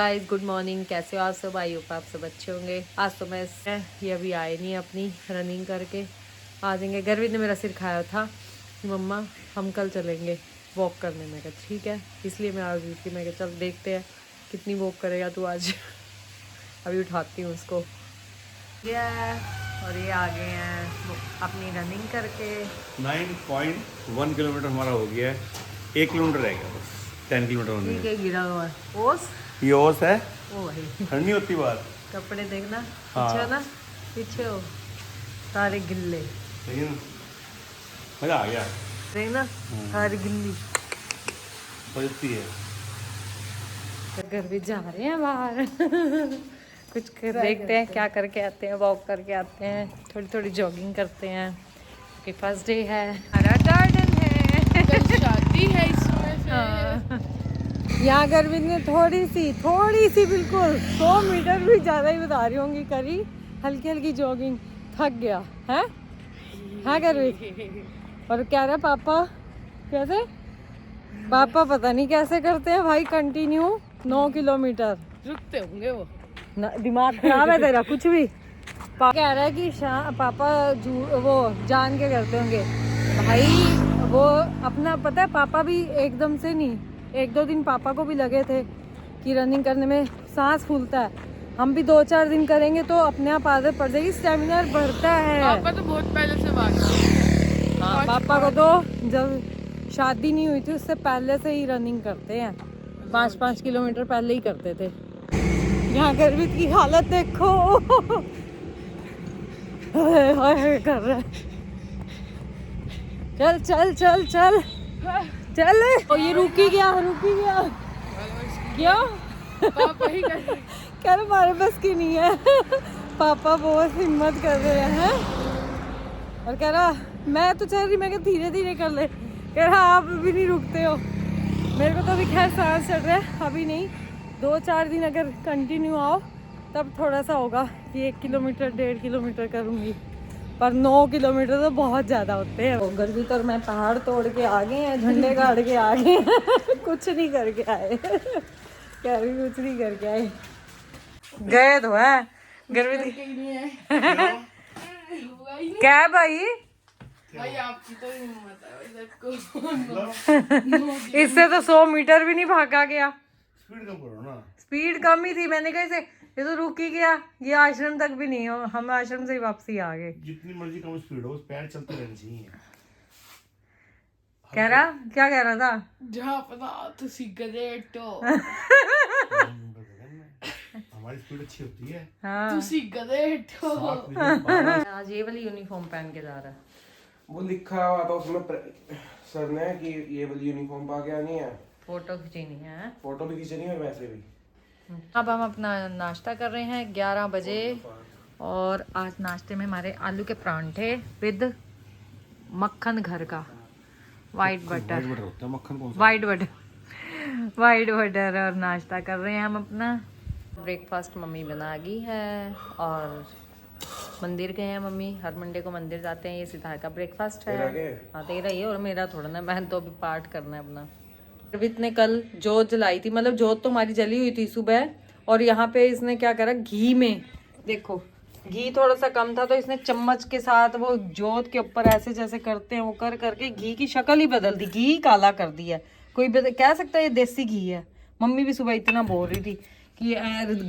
Guys, good morning. कैसे हो आप सब? आई होप आप सब अच्छे होंगे। आज तो मैं ये अभी आए नहीं अपनी रनिंग करके आ जाएंगे। गर्वी ने मेरा सिर खाया था कि मम्मा हम कल चलेंगे वॉक करने। मैं कहा ठीक है, इसलिए मैं आ गई थी। मैं कहा चल देखते हैं कितनी वॉक करेगा तू आज। अभी उठाती हूँ उसको। और ये आ गए हैं अपनी रनिंग करके। 9.1 किलोमीटर हमारा हो गया है। 1 किलोमीटर रह गया बस 10 किलोमीटर होने में। ठीक है, गिरा हुआ है ओस। ये ओस है। ओ भाई ठंड नहीं होती बात। कपड़े देखना हाँ। पीछे हो ना, पीछे हो सारे गिल्ले। लेकिन मजा आ गया। देखना सारी गिल्ली। बजती है। घर भी जा रहे हैं बाहर। कुछ कर देखते हैं क्या करके आते हैं। वॉक करके आते हैं, थोड़ी थोड़ी जॉगिंग करते हैं कि फर्स्ट डे है। हरा गार्डन है, शादी है इसमें। हाँ। यहाँ गर्मी ने थोड़ी सी बिल्कुल 100 मीटर भी ज़्यादा ही बता रही होंगी करी हल्की हल्की जॉगिंग। थक गया है हाँ गर्मी। और कह रहा पापा कैसे, पापा पता नहीं कैसे करते हैं भाई कंटिन्यू 9 किलोमीटर। रुकते होंगे वो। दिमाग खराब है तेरा कुछ भी। पापा कह रहा है कि पापा वो जान के करते होंगे भाई। वो अपना पता है, पापा भी एकदम से नहीं, 1-2 दिन पापा को भी लगे थे कि रनिंग करने में सांस फूलता है। हम भी 2-4 दिन करेंगे तो अपने आप आदत पड़ जाएगी, स्टेमिना बढ़ता है। पापा तो बहुत पहले से भागते। हाँ, पापा को तो जब शादी नहीं हुई थी उससे पहले से ही रनिंग करते हैं। 5-5 किलोमीटर पहले ही करते थे। यहाँ गर्मी की हालत देखो। हाय कर रहा है। चल चल चल चल चल। ओ ये रुकी गया क्यों? पापा ही कर कह रहे हमारे बस की नहीं है। पापा बहुत हिम्मत कर रहे हैं और कह रहा मैं तो चल रही, मैं क्या धीरे धीरे कर ले। कह रहा आप अभी नहीं रुकते हो। मेरे को तो अभी खैर सांस चढ़ रहा है, अभी नहीं। 2-4 दिन अगर कंटिन्यू आओ तब थोड़ा सा होगा कि 1 किलोमीटर 1.5 किलोमीटर करूँगी, पर 9 किलोमीटर तो बहुत ज़्यादा होते हैं। गर्मी तो मैं पहाड़ तोड़ के आ गए हैं, झंडे गाड़ के आ गए हैं। कुछ नहीं करके आए। कह रही कुछ नहीं करके आए, गए तो है गर्मी क्या है भाई। भाई आपकी तो हिम्मत है। इससे तो 100 मीटर भी नहीं भागा गया। स्पीड कम करो ना। स्पीड कम ही थी। मैंने कहा इसे ये तो रुक ही गया, ये आश्रम तक भी नहीं हो। हम आश्रम से ही वापसी आ गए। जितनी मर्जी कम स्पीड हो, पैर चलते रहने चाहिए। कह रहा क्या कह रहा था? जहाँ पता तो सिगरेट हो। हमारी स्पीड अच्छी होती है। हाँ। तू सिगरेट हो। आज ये वाली यूनिफॉर्म पहन के जा रहा है। वो लिखा हुआ था उसमें सर ने कि ये वाली यूनिफॉर्म पा के आनी है, फोटो खींचनी है, फोटो भी खींचनी है वैसे भी। अब हम अपना नाश्ता कर रहे हैं 11 बजे। और आज नाश्ते में हमारे आलू के परांठे विद मक्खन घर का, वाइट बटर होता है मक्खन कौन सा? White butter. और नाश्ता कर रहे हैं हम अपना। ब्रेकफास्ट मम्मी बना गई है और मंदिर गए हैं मम्मी। हर मंडे को मंदिर जाते हैं। ये सिद्धार्थ का ब्रेकफास्ट है। हाँ तेरा ही है और मेरा थोड़ा ना। मैं तो अभी पाठ करना है अपना। अर्वित ने कल जोत जलाई थी, मतलब जोत तो हमारी जली हुई थी सुबह। और यहाँ पे इसने क्या करा, घी में देखो घी थोड़ा सा कम था तो इसने चम्मच के साथ वो जोत के ऊपर ऐसे जैसे करते हैं वो कर करके घी की शक्ल ही बदल दी, घी काला कर दिया। कोई कह सकता है ये देसी घी है। मम्मी भी सुबह इतना बोल रही थी कि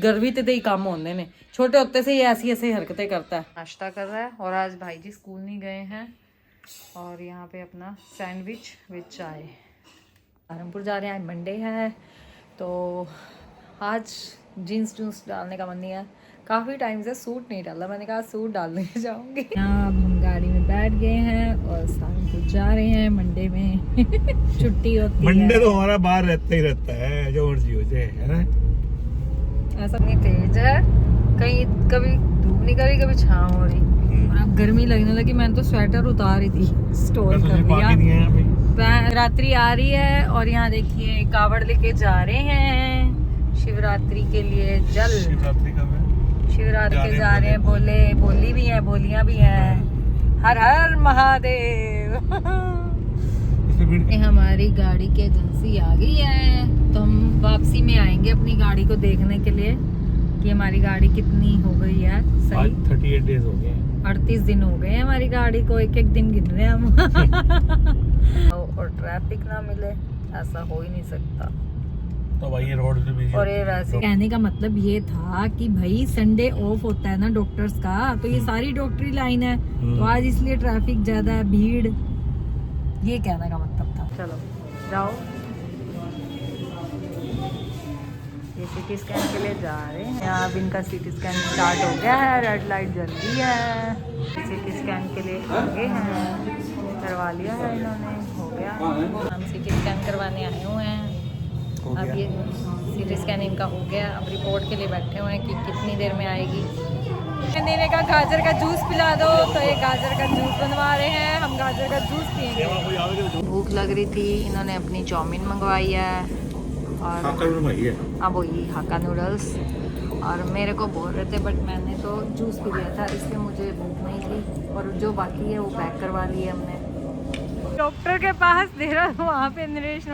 गर्मी ते ही काम होने ने, छोटे होते से ये ऐसी ऐसी हरकतें करता है। नाश्ता कर रहा है। और आज भाई जी स्कूल नहीं गए हैं। और यहाँ पे अपना सैंडविच विद चाय। सहारनपुर जा रहे हैं, मंडे है तो आज जीन्स डालने का मन नहीं है। काफ़ी टाइम से सूट नहीं डाला, मैंने कहा सूट डालने जाऊंगी। यहाँ अब हम गाड़ी में बैठ गए हैं और सहारनपुर जा रहे हैं। मंडे में छुट्टी होती है। मंडे तो हमारा बाहर रहता ही रहता है, जो मर्जी हो जाए, है ना। ऐसा नहीं तेज है, कहीं कभी धूप निकल रही कभी छाँव हो रही। और अब गर्मी लगने लगी। मैंने तो स्वेटर उतार रही थी, स्टोर कर दिया। रात्रि आ रही है और यहाँ देखिए कावड़ लेके जा रहे हैं शिवरात्रि के लिए जल। शिवरात्रि के जा रहे हैं। बोली भी है, बोलियां भी हैं। हर हर महादेव। भीड़। हमारी गाड़ी की एजेंसी आ गई है, तो हम वापसी में आएंगे अपनी गाड़ी को देखने के लिए कि हमारी गाड़ी कितनी हो गई है आज सही। 38 डेज हो गए हैं। 38 दिन हो गए हैं हमारी गाड़ी को, एक एक दिन गिन रहे हैं हम। और ट्रैफिक ना मिले ऐसा हो ही नहीं सकता। तो भाई ये रोड पे भी और ये वैसे कहने का मतलब ये था कि भाई संडे ऑफ होता है ना डॉक्टर्स का, तो ये सारी डॉक्टरी लाइन है, तो आज इसलिए ट्रैफिक ज्यादा है, भीड़, ये कहने का मतलब था। चलो जाओ, ये सीटी स्कैन के लिए जा रहे हैं। यहाँ अब इनका सीटी स्कैन स्टार्ट हो गया है, रेड लाइट जल रही है। सीटी स्कैन के लिए आगे हैं, करवा लिया है इन्होंने, हो गया। हम सीटी स्कैन करवाने आए हुए हैं। अब ये सीटी स्कैन इनका हो गया, अब रिपोर्ट के लिए बैठे हुए हैं कि कितनी देर में आएगी। मैंने कहा गाजर का जूस पिला दो, तो ये गाजर का जूस बनवा रहे हैं, हम गाजर का जूस पियेंगे। भूख लग रही थी, इन्होंने अपनी चाउमीन मंगवाई है और अब वही हाक्का नूडल्स, और मेरे को बोल रहे थे बट मैंने तो जूस पी लिया था इसलिए मुझे भूख नहीं थी, और जो बाकी है वो पैक करवा लिए हमने। डॉक्टर के पास दे रहा हूँ वहाँ पे नरेश,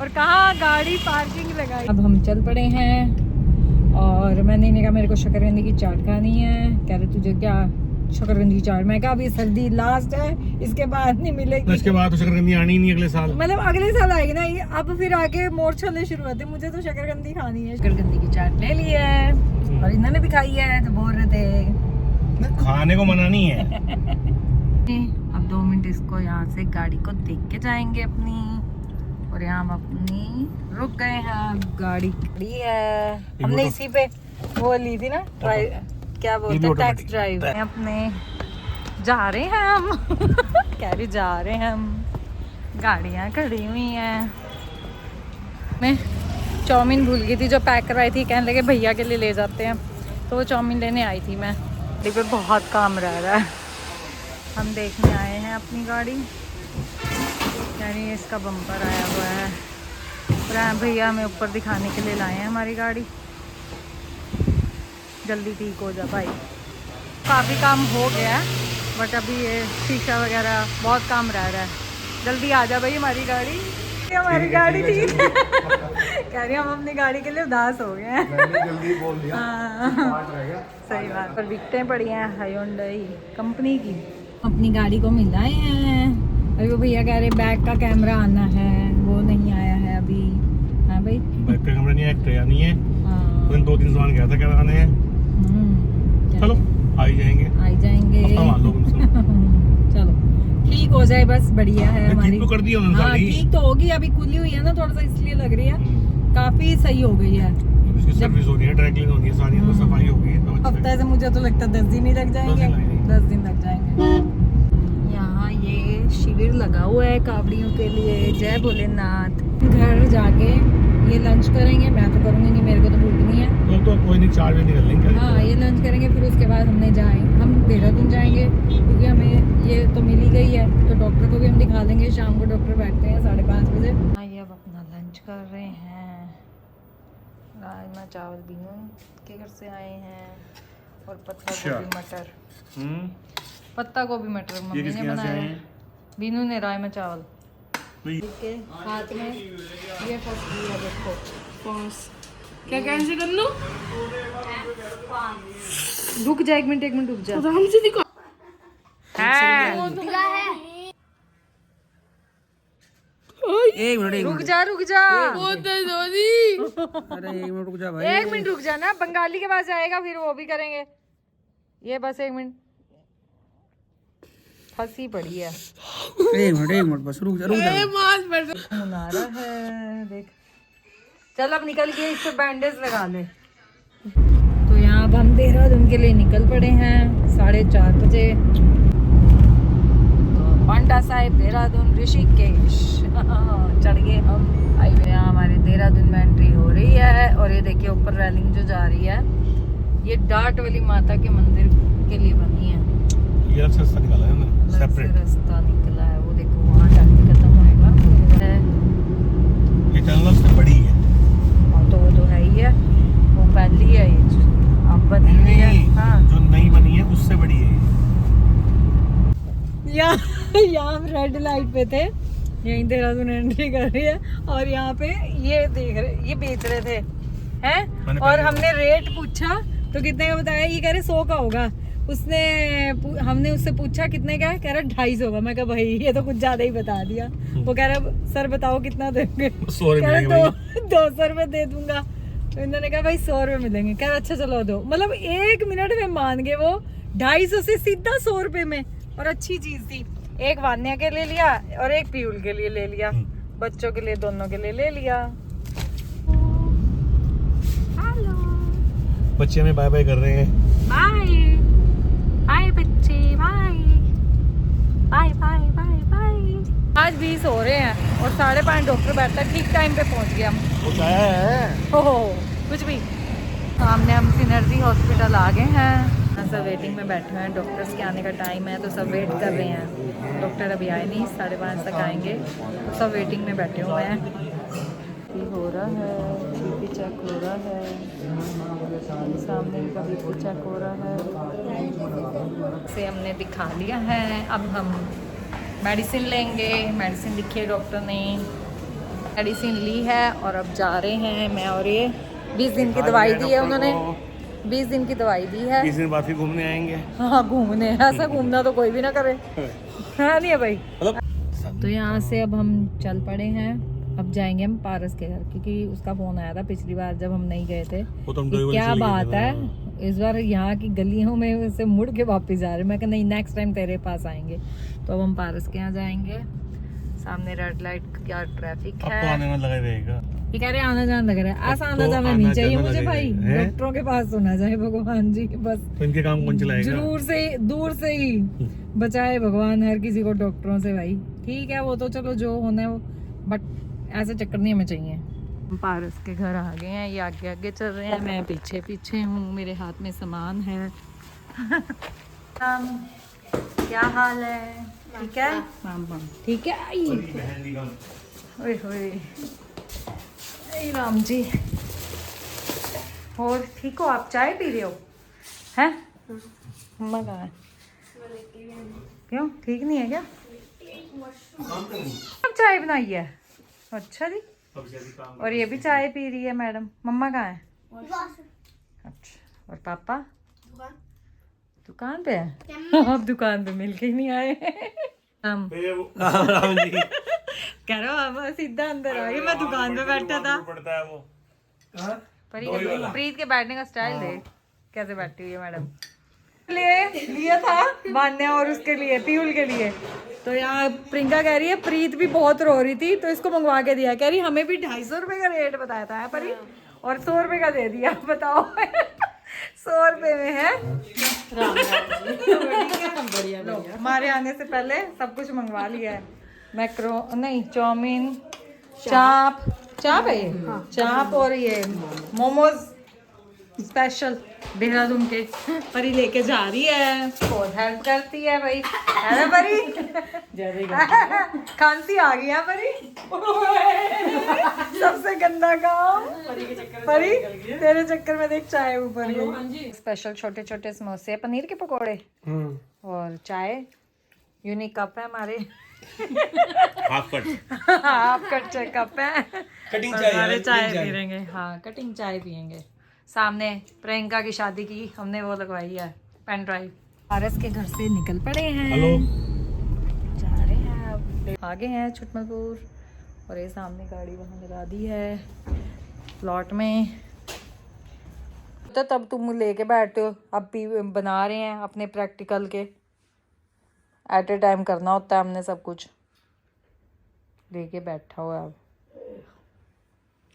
और कहाँ गाड़ी पार्किंग लगाई। अब हम चल पड़े हैं, और मैंने इन्हें कहा मेरे को शकरकंदी की चाट खानी है। कह रहे तुझे क्या शकरकंदी की चाट? मैं कहा अभी सर्दी लास्ट है, इसके बाद नहीं मिलेगी। इसके बाद तो शकरकंदी आनी नहीं अगले साल, मतलब अगले साल आएगी ना ये, अब फिर आगे मोर चलने शुरू होते। मुझे तो शकरकंदी खानी है। शकरकंदी की चाट ले ली है और इन्होंने भी खाई है, तो बोल रहे थे खाने को मना नहीं है। अब 2 मिनट इसको यहाँ से गाड़ी को देख के जाएंगे अपनी, और यहाँ हम अपनी रुक गए हैं, गाड़ी खड़ी है। हमने इसी पे वो ली थी ना ड्राइव, क्या बोलते हैं, टैक्स ड्राइव। अपने जा रहे हैं हम कह रही जा रहे हैं हम, गाड़ियाँ खड़ी हुई हैं। मैं चाउमीन भूल गई थी जो पैक करवाई थी, कहने लगे भैया के लिए ले जाते हैं, तो वो चाउमीन लेने आई थी मैं। गाड़ी पे बहुत काम रह रहा है, हम देखने आए हैं अपनी गाड़ी, यानी इसका बम्पर आया हुआ है। और भैया हमें ऊपर दिखाने के लिए लाए हैं हमारी गाड़ी। जल्दी ठीक हो जा भाई, काफ़ी काम हो गया है बट अभी ये शीशा वगैरह बहुत काम रह रहा है। जल्दी आ जा भाई हमारी गाड़ी, हमारी गाड़ी ठीक है। कह रही हम अपनी गाड़ी के लिए उदास हो गए हैं। जल्दी बोल दिया। सही बात। और बिकते पड़ी हैं हायोंडई कंपनी की। अपनी गाड़ी को मिलाए हैं, अभी वो भैया कह रहे बैक का कैमरा आना है, वो नहीं आया है अभी। हाँ भाई, बैक का कैमरा नहीं है, ट्रेया नहीं है। हाँ। 2-3 सामान गया था कैमरा आने हैं। चलो आ ही जाएंगे, आई जाएंगे। चलो ठीक हो जाए बस, बढ़िया है हमारी। ठीक तो कर दिया उन्होंने हाँ सारी। ठीक तो होगी, अभी खुली हुई है ना, थोड़ा सा इसलिए लग रही है, काफी सही हो गई है। इसकी सर्विस होनी है, ड्राई क्लीन होनी है, सारी अंदर सफाई होगी तो अच्छा हफ्ते से मुझे तो लगता है 10 दिन ही लग जाएंगे, 10 दिन लग जाएंगे। यहाँ ये शिविर लगा हुआ है कावड़ियों के लिए, जय भोलेनाथ। घर जाके ये लंच करेंगे, मैं तो करूँगी नहीं, मेरे को तो भूख नहीं है। तो कोई नहीं, 4 बजे निकल लेंगे। हाँ ये लंच करेंगे, फिर उसके बाद हम देहरादून जाएंगे, क्योंकि हमें ये तो मिल ही गई है, तो डॉक्टर को भी हम दिखा देंगे। शाम को डॉक्टर बैठते हैं 5:30 बजे। हाँ ये अब अपना लंच कर रहे हैं, राजमा चावल बीनू के घर से आए हैं, और पत्ता गोभी मटर। पत्ता गोभी मटर मम्मी ने बनाया है, बीनू ने राजमा चावल के हाथ में ये फंस लिया। देखो क्या कैंसिल कर लूं? रुक जा, 1 मिनट रुक जा। आराम से दिखा। रुक जा वो तो दोरी। अरे 1 मिनट रुक जा भाई। 1 मिनट रुक जा ना, बंगाली के पास आएगा फिर वो भी करेंगे। ये बस 1 मिनट, फंसी पड़ी है। 1 मिनट बस रुक जा मास पर मुनारा है देख। चल अब निकल गए, इस पे बैंडेज लगा ले। तो यहाँ अब हम देहरादून के लिए निकल पड़े हैं 4:30 बजे। तो पांडा साहिब देहरादून ऋषिकेश चढ़ गए हम हाईवे। यहाँ हमारे देहरादून में एंट्री हो रही है, और ये देखिए ऊपर रेलिंग जो जा रही है, ये डाट वाली माता के मंदिर के लिए बनी है। ये रास्ता निकाला है ना, सेपरेट रास्ता निकला है, वो देखो वहाँ जाके खत्म होएगा। ये टनल से बड़ी है। हाँ तो वो तो है ही है, वो पहली है, ये अब बनी हुई है। हाँ जो नई बनी है उससे बड़ी है। यहाँ हम रेड लाइट पे थे, यहीं देहरादून एंट्री कर रही है और यहाँ पे ये देख रहे, ये बेच रहे थे हैं, और हमने रेट पूछा तो कितने का बताया, ये कह रहे 100 का होगा। हमने उससे पूछा कितने का है, कह रहा 250 का। मैं कहा भाई ये तो कुछ ज्यादा ही बता दिया। वो कह रहा सर बताओ कितना देंगे, कह रहा 200 रुपए दे दूंगा। तो इन्होंने कहा भाई 100 रुपए मिलेंगे। कह रहा अच्छा चलो दो, मतलब 1 मिनट में मान गए वो 250 से सीधा 100 रुपए में। और अच्छी चीज थी, एक वान्या के लिए लिया और एक पीयूल के लिए ले लिया, बच्चों के लिए दोनों के लिए ले लिया। हेलो बच्चे हमें बाय बाय कर रहे हैं। बाय बाय बच्चे, bye bye bye bye bye. आज भी सो रहे हैं और 5:30 डॉक्टर बैठता है, ठीक टाइम पे पहुंच गया हम। वो क्या है? ओहो कुछ भी। सामने हम सिनर्जी हॉस्पिटल आ गए हैं, सब वेटिंग में बैठे हैं। डॉक्टर्स के आने का टाइम है तो सब वेट कर रहे हैं। डॉक्टर अभी आए नहीं, 5:30 तक आएंगे, तो सब वेटिंग में बैठे हुए हैं। हो रहा है, बीपी चेक हो रहा है, सामने का बीपी चेक हो रहा है। से हमने दिखा लिया है, अब हम मेडिसिन लेंगे। मेडिसिन लिखी है डॉक्टर ने, मेडिसिन ली है और अब जा रहे हैं। मैं और ये 20 दिन की दवाई दी है उन्होंने, 20 दिन की दवाई दी है। 20 दिन बाद फिर घूमने आएंगे। हाँ घूमने, ऐसा घूमना तो कोई भी ना करे, हाँ नहीं है भाई। तो यहाँ से अब हम चल पड़े हैं, अब जाएंगे हम पारस के घर, क्योंकि उसका फोन आया था पिछली बार जब हम नहीं गए थे कि क्या बात है इस बार यहाँ की गलियों में से मुड़ के वापस जा रहे। मैं कहा नहीं नेक्स्ट टाइम तेरे पास आएंगे। तो अब हम पारस के यहाँ जाएंगे। सामने रेड लाइट का ट्रैफिक है, आने में लगा रहेगा। ये कह रहे आना जाना लग रहा है, ऐसा आना जाना नहीं चाहिए मुझे भाई, डॉक्टरों के पास होना चाहिए भगवान जी बस। तो इनके काम कौन चलाएगा? जरूर से दूर से ही बचाए भगवान हर किसी को डॉक्टरों से भाई। ठीक है वो तो चलो जो होना है वो, बट ऐसे चक्कर नहीं हमें चाहिए। हम पारस के घर आ गए हैं, ये आगे आगे चल रहे हैं, मैं पीछे पीछे हूँ, मेरे हाथ में सामान है। क्या हाल है? ठीक है ठीक है। ओए होए राम जी, और ठीक हो आप? चाय पी रहे हो हैं? मम्मा कहाँ है? क्यों ठीक नहीं है क्या? अब चाय बनाई है? अच्छा जी। और ये भी चाय पी रही है मैडम। मम्मा कहाँ है? अच्छा, और पापा दुकान पे है? अब दुकान पे मिल के ही नहीं आए। हम कह रहा अब सीधा अंदर आ गए, मैं दुकान पे बैठा था। प्रीत के बैठने का स्टाइल देख कैसे बैठी हुई है मैडम। लिया था वान्या और उसके लिए पीयूल के लिए। तो यहाँ प्रियंका कह रही है प्रीत भी बहुत रो रही थी तो इसको मंगवा के दिया। कह रही हमें भी 250 रुपए का रेट बताया था परी और 100 रुपए का दे दिया। बताओ 100 रुपए में है। हमारे आने से पहले सब कुछ मंगवा लिया है। मैक्रो नहीं चाउमीन, चाप है ये, चाप और ये मोमोज स्पेशल देहरादून के। परी लेके जा रही है, बहुत हेल्प करती है भाई, है ना परी? खांसी आ गई है परी। सबसे गंदा काम परी, तेरे चक्कर में देख चाय ऊपर गई। स्पेशल छोटे छोटे समोसे, पनीर के पकोड़े और चाय। यूनिक कप है हमारे, हाफ कट कप है। कटिंग चाय पी लेंगे। हाँ कटिंग चाय पियेंगे। सामने प्रियंका की शादी की हमने वो लगवाई है पेन ड्राइव। पारस के घर से निकल पड़े हैं। हेलो जा रहे हैं अब, आगे हैं छुटमलपुर और ये सामने गाड़ी वहाँ लगा दी है प्लॉट में। तो तब तुम लेके बैठते हो, अब भी बना रहे हैं अपने प्रैक्टिकल के। एट ए टाइम करना होता है हमने सब कुछ। लेके बैठा हुआ है अब।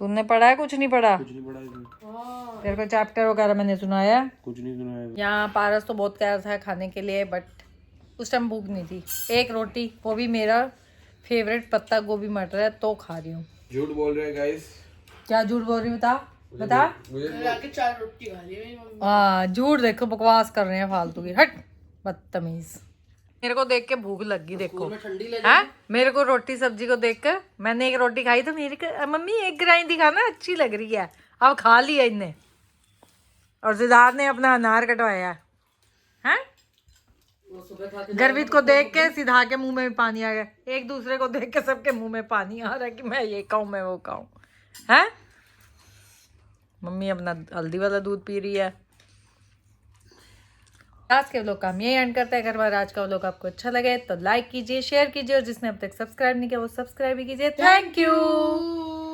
तुमने पढ़ा है? कुछ नहीं पढ़ा? कुछ नहीं पढ़ा। तेरे को चैप्टर वगैरह मैंने सुनाया? कुछ नहीं सुनाया। यहाँ पारस तो बहुत कह रहा था खाने के लिए, बट उस टाइम भूख नहीं थी। एक रोटी, वो भी मेरा फेवरेट पत्ता गोभी मटर है तो खा रही हूँ। झूठ बोल रहे हैं गाइस। क्या झूठ बोल रही हूँ? बता। जाके 4 रोटी खा ली मेरी मम्मी। हाँ झूठ, देखो बकवास कर रहे हैं फालतू की। हट बदतमीज। मेरे को देख के भूख लग गई देखो। हाँ मेरे को रोटी सब्जी को देख कर मैंने एक रोटी खाई तो मेरे को मम्मी एक ग्राइंड दिखाना अच्छी लग रही है। अब खा लिया इनने। और सिद्धार्थ ने अपना अनार कटवाया है। गर्वित को देख के सीधा के मुंह में भी पानी आ गया, एक दूसरे को देख के सबके मुंह में पानी आ रहा है कि मैं ये खाऊं मैं वो खाऊं। है मम्मी अपना हल्दी वाला दूध पी रही है। आज के व्लॉग का हम यही एंड करते हैं। अगर आज का व्लॉग आपको अच्छा लगे तो लाइक कीजिए, शेयर कीजिए, और जिसने अब तक सब्सक्राइब नहीं किया वो सब्सक्राइब भी कीजिए। Thank you.